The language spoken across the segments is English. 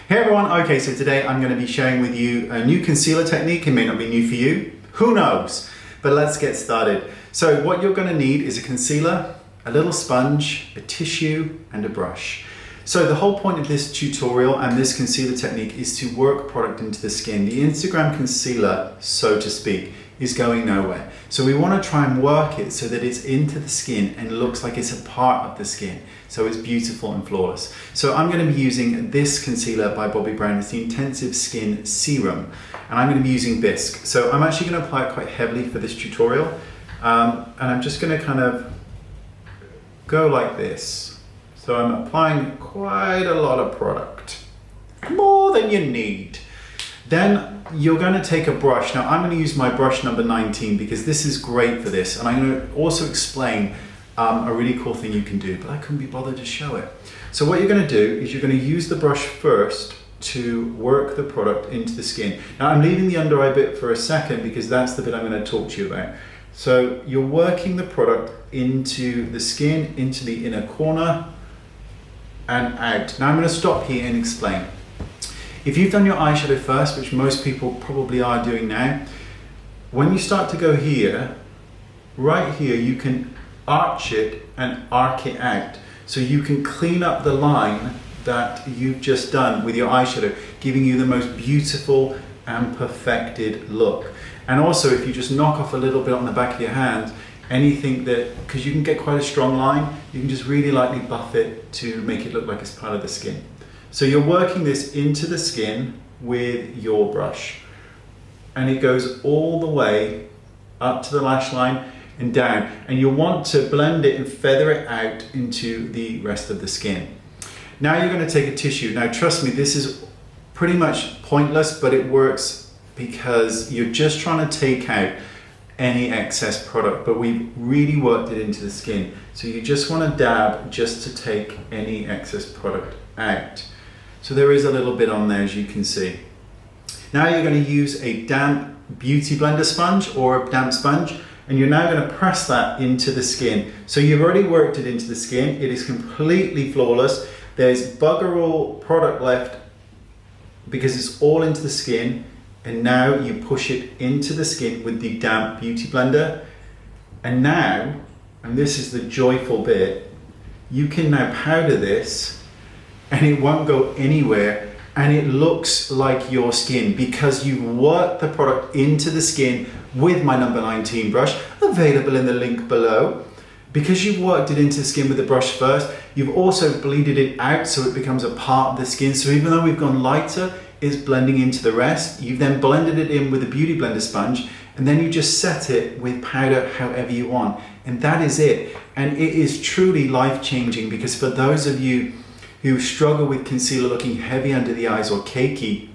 Hey everyone, okay, so today I'm going to be sharing with you a new concealer technique. It may not be new for you, who knows? But let's get started. So what you're going to need is a concealer, a little sponge, a tissue, and a brush. So the whole point of this tutorial and this concealer technique is to work product into the skin. The Instagram concealer, so to speak, is going nowhere. So we want to try and work it so that it's into the skin and looks like it's a part of the skin. So it's beautiful and flawless. So I'm going to be using this concealer by Bobbi Brown. It's the Intensive Skin Serum. And I'm going to be using Bisque. So I'm actually going to apply it quite heavily for this tutorial. And I'm just going to kind of go like this. So I'm applying quite a lot of product. More than you need. Then you're going to take a brush. Now I'm going to use my brush number 19 because this is great for this. And I'm going to also explain a really cool thing you can do, but I couldn't be bothered to show it. So what you're going to do is you're going to use the brush first to work the product into the skin. Now I'm leaving the under eye bit for a second because that's the bit I'm going to talk to you about. So you're working the product into the skin, into the inner corner and out. Now I'm going to stop here and explain. If you've done your eyeshadow first, which most people probably are doing now, when you start to go here, right here, you can arch it and arc it out. So you can clean up the line that you've just done with your eyeshadow, giving you the most beautiful and perfected look. And also if you just knock off a little bit on the back of your hand, anything that, because you can get quite a strong line, you can just really lightly buff it to make it look like it's part of the skin. So you're working this into the skin with your brush. And it goes all the way up to the lash line and down. And you'll want to blend it and feather it out into the rest of the skin. Now you're going to take a tissue. Now trust me, this is pretty much pointless, but it works because you're just trying to take out any excess product, but we've really worked it into the skin. So you just want to dab just to take any excess product out. So there is a little bit on there, as you can see. Now you're going to use a damp beauty blender sponge or a damp sponge, and you're now going to press that into the skin. So you've already worked it into the skin. It is completely flawless. There's bugger all product left because it's all into the skin. And now you push it into the skin with the damp beauty blender. And now, and this is the joyful bit, you can now powder this and it won't go anywhere and it looks like your skin because you've worked the product into the skin with my number 19 brush, available in the link below. Because you've worked it into the skin with the brush first, you've also bleeded it out so it becomes a part of the skin. So even though we've gone lighter, it's blending into the rest. You've then blended it in with a beauty blender sponge and then you just set it with powder however you want. And that is it. And it is truly life-changing because for those of you who struggle with concealer looking heavy under the eyes or cakey,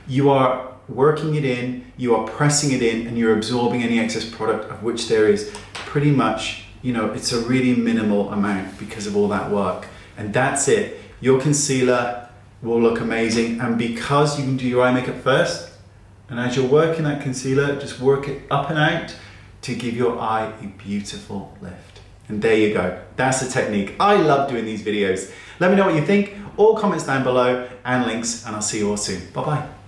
you are working it in, you are pressing it in, and you're absorbing any excess product, of which there is pretty much, you know, it's a really minimal amount because of all that work. And that's it. Your concealer will look amazing. And because you can do your eye makeup first, and as you're working that concealer, just work it up and out to give your eye a beautiful lift. And there you go. That's the technique. I love doing these videos. Let me know what you think. All comments down below and links, and I'll see you all soon. Bye-bye.